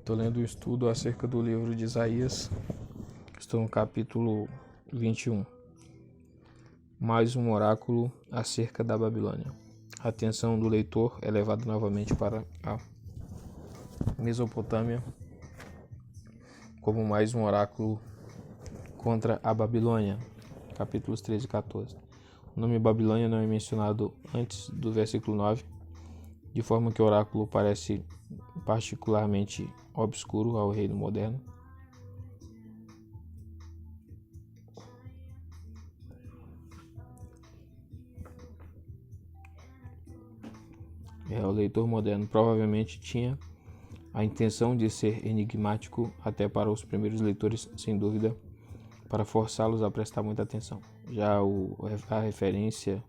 Estou lendo um estudo acerca do livro de Isaías. Estou no capítulo 21. Mais um oráculo acerca da Babilônia. A atenção do leitor é levada novamente para a Mesopotâmia como mais um oráculo contra a Babilônia. Capítulos 13 e 14. O nome Babilônia não é mencionado antes do versículo 9, de forma que o oráculo parece particularmente obscuro ao reino moderno. O leitor moderno provavelmente tinha a intenção de ser enigmático até para os primeiros leitores, sem dúvida, para forçá-los a prestar muita atenção. Já a referência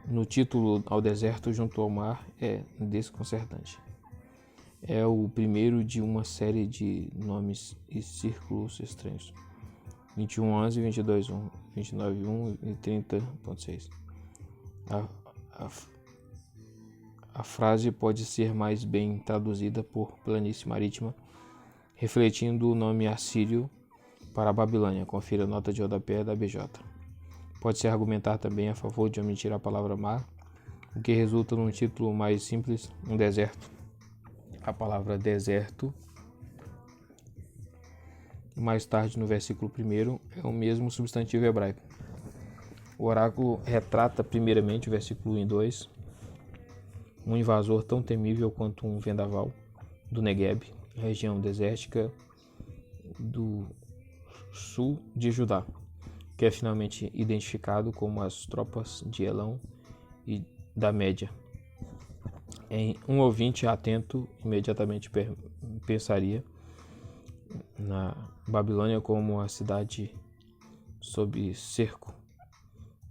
no título ao deserto junto ao mar é desconcertante. É o primeiro de uma série de nomes e círculos estranhos. 21:11, 22:1, 29:1 e 30:6. A frase pode ser mais bem traduzida por planície marítima, refletindo o nome assírio para a Babilônia. Confira a nota de rodapé da BJ. Pode-se argumentar também a favor de omitir a palavra mar, o que resulta num título mais simples, um deserto. A palavra deserto, mais tarde no versículo 1, é o mesmo substantivo hebraico. O oráculo retrata primeiramente o versículo 1 e 2, um invasor tão temível quanto um vendaval do Negueb, região desértica do sul de Judá, que é finalmente identificado como as tropas de Elão e da Média. Um ouvinte atento imediatamente pensaria na Babilônia como a cidade sob cerco.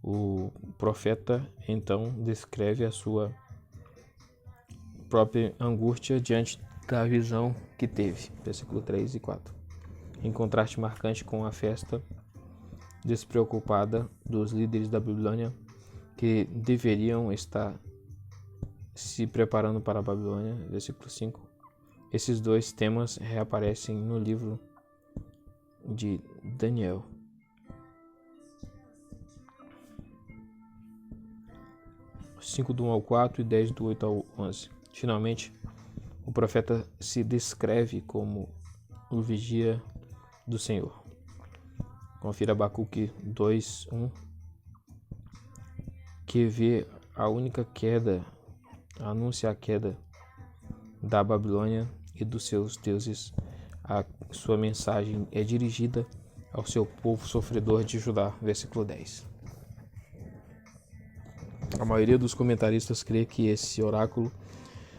O profeta então descreve a sua própria angústia diante da visão que teve, versículo 3 e 4. Em contraste marcante com a festa despreocupada dos líderes da Babilônia, que deveriam estar se preparando para a Babilônia, versículo 5. Esses dois temas reaparecem no livro de Daniel. Do 1 ao 4 e 10 do 8 ao 11. Finalmente, o profeta se descreve como o vigia do Senhor. Confira Abacuque 2:1, que vê a única queda, anuncia a queda da Babilônia e dos seus deuses. A sua mensagem é dirigida ao seu povo sofredor de Judá, versículo 10. A maioria dos comentaristas crê que esse oráculo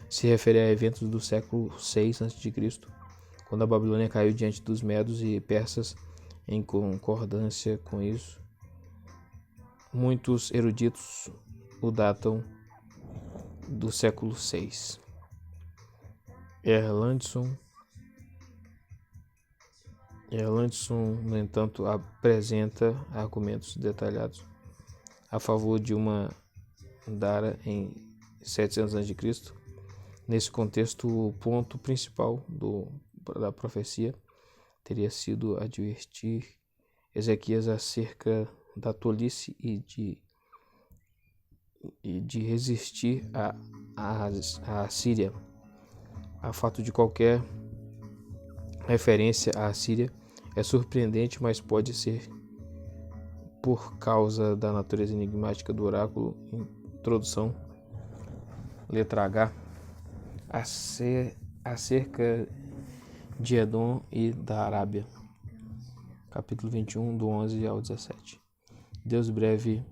se refere a eventos do século 6 a.C., quando a Babilônia caiu diante dos medos e persas. Em concordância com isso, muitos eruditos o datam do século 6. Erlandson, no entanto, apresenta argumentos detalhados a favor de uma Dara em 700 a.C. Nesse contexto, o ponto principal da profecia teria sido advertir Ezequias acerca da tolice e de resistir à Síria. O fato de qualquer referência à Síria é surpreendente, mas pode ser por causa da natureza enigmática do oráculo. Introdução, letra H, acerca de Edom e da Arábia, capítulo 21, do 11 ao 17. Deus breve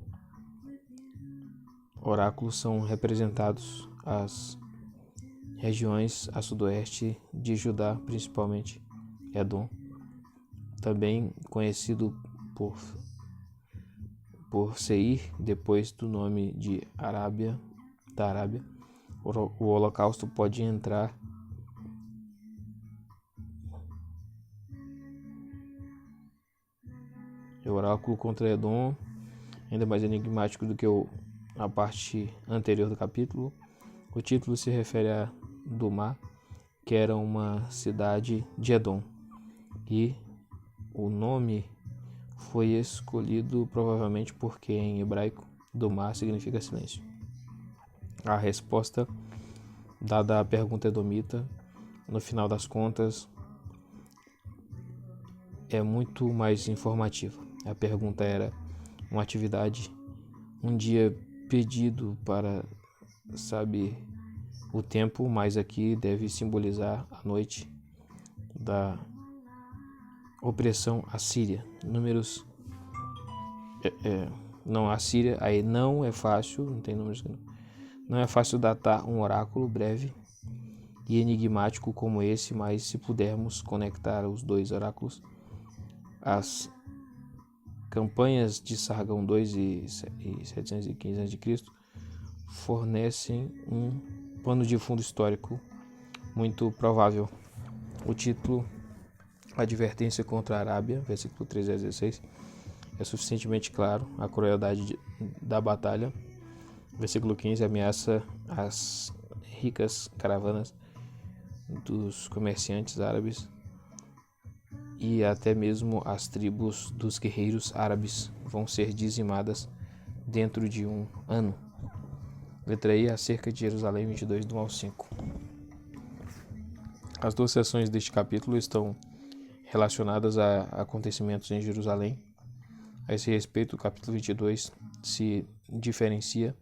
oráculos são representados as regiões a sudoeste de Judá, principalmente Edom, também conhecido por Seir, depois do nome de da Arábia. O holocausto pode entrar o oráculo contra Edom, ainda mais enigmático do que a parte anterior do capítulo. O título se refere a do mar, que era uma cidade de Edom, e o nome foi escolhido provavelmente porque em hebraico domar significa silêncio. A resposta dada à pergunta edomita, no final das contas, é muito mais informativa. A pergunta era uma atividade, um dia pedido para saber o tempo, mas aqui deve simbolizar a noite da opressão assíria. Números não, a Síria, aí não é fácil, não tem números, não é fácil datar um oráculo breve e enigmático como esse, mas se pudermos conectar os dois oráculos, as campanhas de Sargão II e 715 a.C. fornecem um pano de fundo histórico muito provável. O título Advertência contra a Arábia, versículo 13 a 16, é suficientemente claro. A crueldade da batalha, versículo 15, ameaça as ricas caravanas dos comerciantes árabes e até mesmo as tribos dos guerreiros árabes vão ser dizimadas dentro de um ano. Letra I, acerca de Jerusalém, 22, do 1 ao 5. As duas seções deste capítulo estão relacionadas a acontecimentos em Jerusalém. A esse respeito, o capítulo 22 se diferencia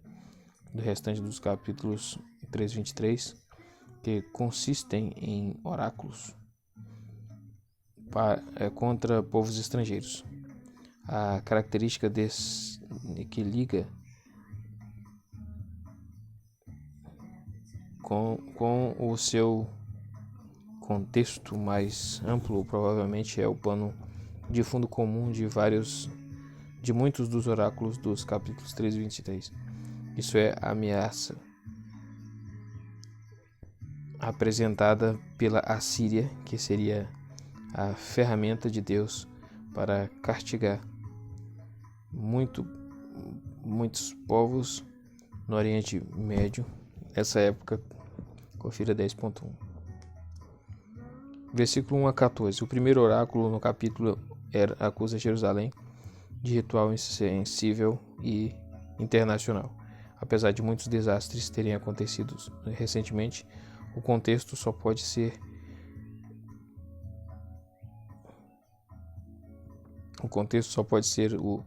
do restante dos capítulos 3 e 23, que consistem em oráculos contra povos estrangeiros. A característica que liga com o seu contexto mais amplo provavelmente é o pano de fundo comum de muitos dos oráculos dos capítulos 3 e 23. Isso é a ameaça apresentada pela Assíria, que seria a ferramenta de Deus para castigar muitos povos no Oriente Médio. Nessa época, confira 10.1. Versículo 1 a 14. O primeiro oráculo no capítulo acusa Jerusalém de ritual insensível e internacional. Apesar de muitos desastres terem acontecido recentemente, o contexto só pode ser o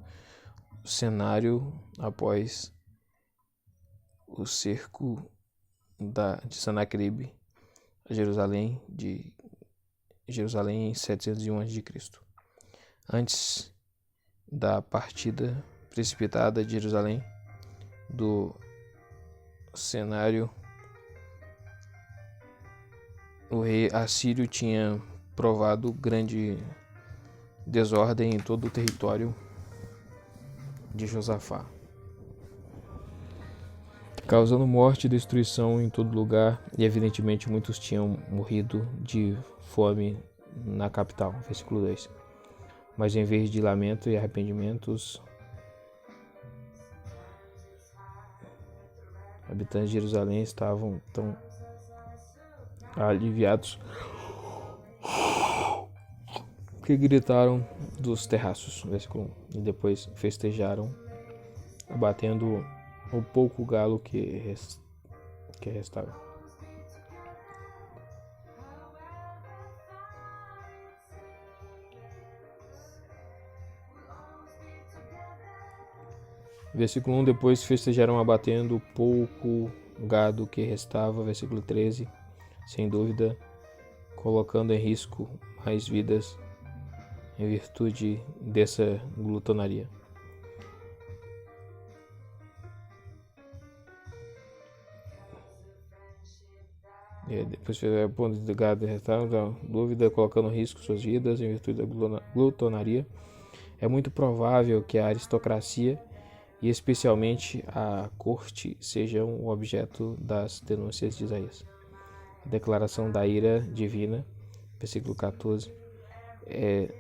cenário após o cerco de Senaqueribe a Jerusalém em 701 a.C. Antes da partida precipitada de Jerusalém do cenário, o rei assírio tinha provado grande desordem em todo o território de Josafá, causando morte e destruição em todo lugar, e evidentemente muitos tinham morrido de fome na capital. Versículo 2. Mas em vez de lamento e arrependimentos, habitantes de Jerusalém estavam tão aliviados que gritaram dos terraços. Versículo 1. E depois festejaram, abatendo o pouco galo que restava. Versículo 1, depois festejaram abatendo o pouco gado que restava. Versículo 13, sem dúvida, colocando em risco mais vidas em virtude dessa glutonaria. Depois fizeram ponto de gado e restava, dúvida, colocando em risco suas vidas em virtude da glutonaria. É muito provável que a aristocracia e especialmente a corte sejam o objeto das denúncias de Isaías. A declaração da ira divina, versículo 14, é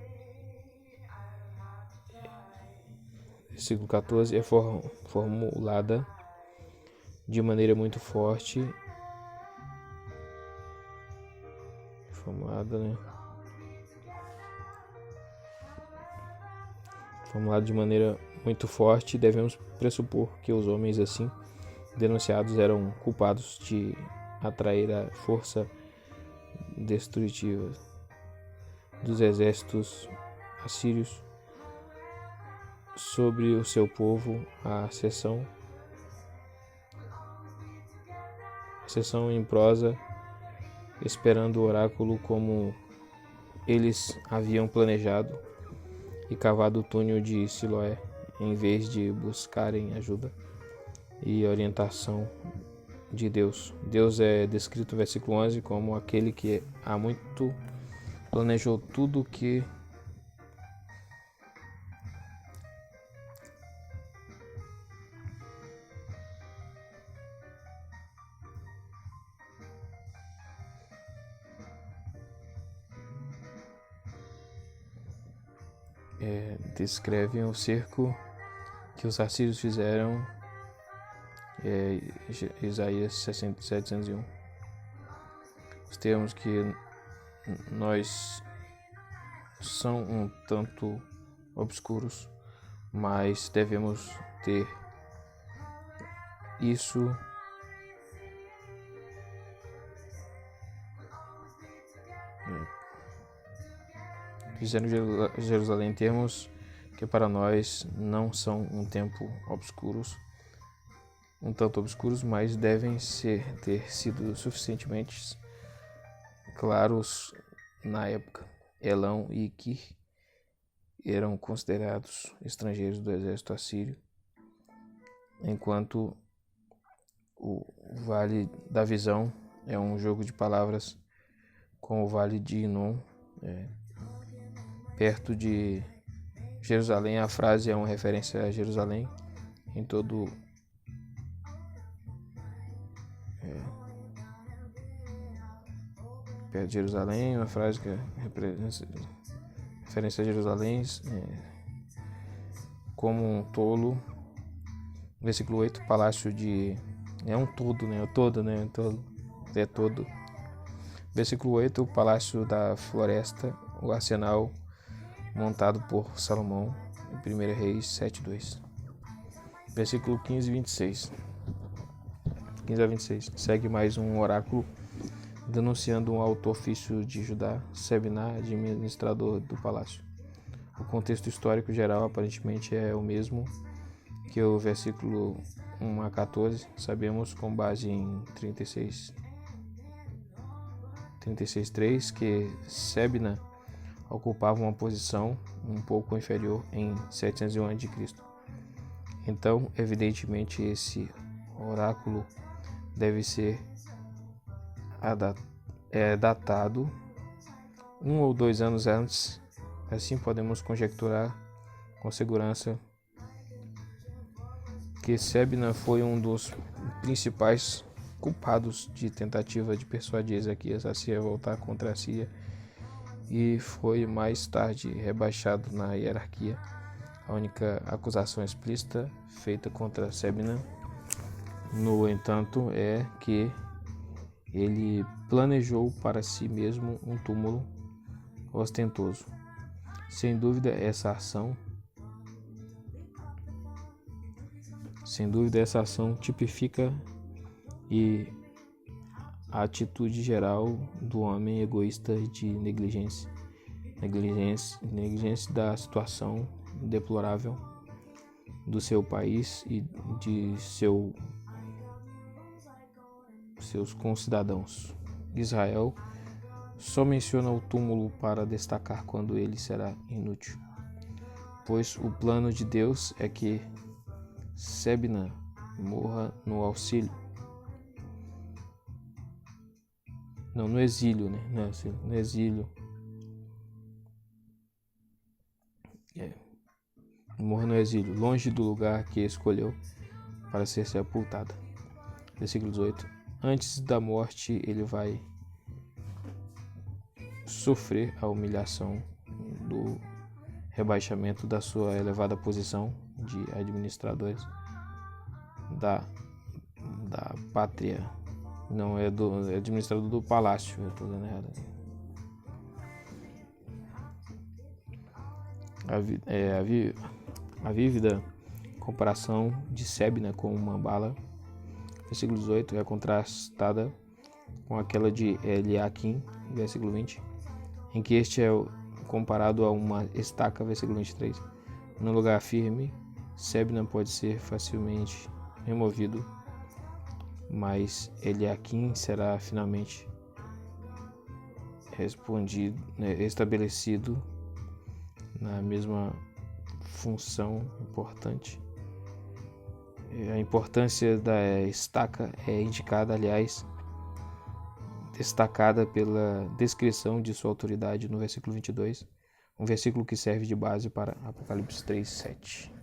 formulada de maneira muito forte formulada, né? Formulada de maneira muito forte, devemos pressupor que os homens assim denunciados eram culpados de atrair a força destrutiva dos exércitos assírios sobre o seu povo. A sessão em prosa, esperando o oráculo como eles haviam planejado e cavado o túnel de Siloé, em vez de buscarem ajuda e orientação de Deus. Deus é descrito no versículo 11 como aquele que há muito planejou tudo que descreve o cerco que os assírios fizeram. Isaías 701. Os termos que nós são um tanto obscuros, mas devemos ter isso fizeram Jerusalém, termos que para nós não são um tanto obscuros, mas devem ter sido suficientemente claros na época. Elão e Kir eram considerados estrangeiros do exército assírio, enquanto o Vale da Visão é um jogo de palavras com o Vale de Inom, perto de Jerusalém. A frase é uma referência a Jerusalém em todo perto de Jerusalém, uma frase que é referência a Jerusalém como um tolo. Versículo 8, palácio de... é um todo, né? É todo. Versículo 8, o palácio da floresta, o arsenal montado por Salomão, em 1 Reis 7:2. Versículo 15 a 26. Segue mais um oráculo denunciando um alto ofício de Judá, Sebna, administrador do palácio. O contexto histórico geral aparentemente é o mesmo que o versículo 1 a 14. Sabemos com base em 36:3 que Sebna ocupava uma posição um pouco inferior em 701 a.C. Então, evidentemente, esse oráculo deve ser datado 1 ou 2 anos antes. Assim podemos conjecturar com segurança que Sebna foi um dos principais culpados de tentativa de persuadir Ezequias a se revoltar contra a Síria, e foi mais tarde rebaixado na hierarquia. A única acusação explícita feita contra Sebna, no entanto, é que ele planejou para si mesmo um túmulo ostentoso. Sem dúvida, essa ação tipifica a atitude geral do homem egoísta de negligência da situação deplorável do seu país e de seus concidadãos. Israel só menciona o túmulo para destacar quando ele será inútil, pois o plano de Deus é que Sebna morra no exílio, né? No exílio. Morra no exílio, longe do lugar que escolheu para ser sepultada. Versículo 18. Antes da morte, ele vai sofrer a humilhação do rebaixamento da sua elevada posição de administradores da pátria. Não é administrador do palácio, eu estou dando errado. a vívida comparação de Sebna com uma bala, versículo 18, é contrastada com aquela de Eliakim, versículo 20, em que este é comparado a uma estaca, versículo 23. No lugar firme, Sebna pode ser facilmente removido, mas Eliakim será finalmente estabelecido na mesma função importante. A importância da estaca é indicada, aliás, destacada pela descrição de sua autoridade no versículo 22, um versículo que serve de base para Apocalipse 3:7.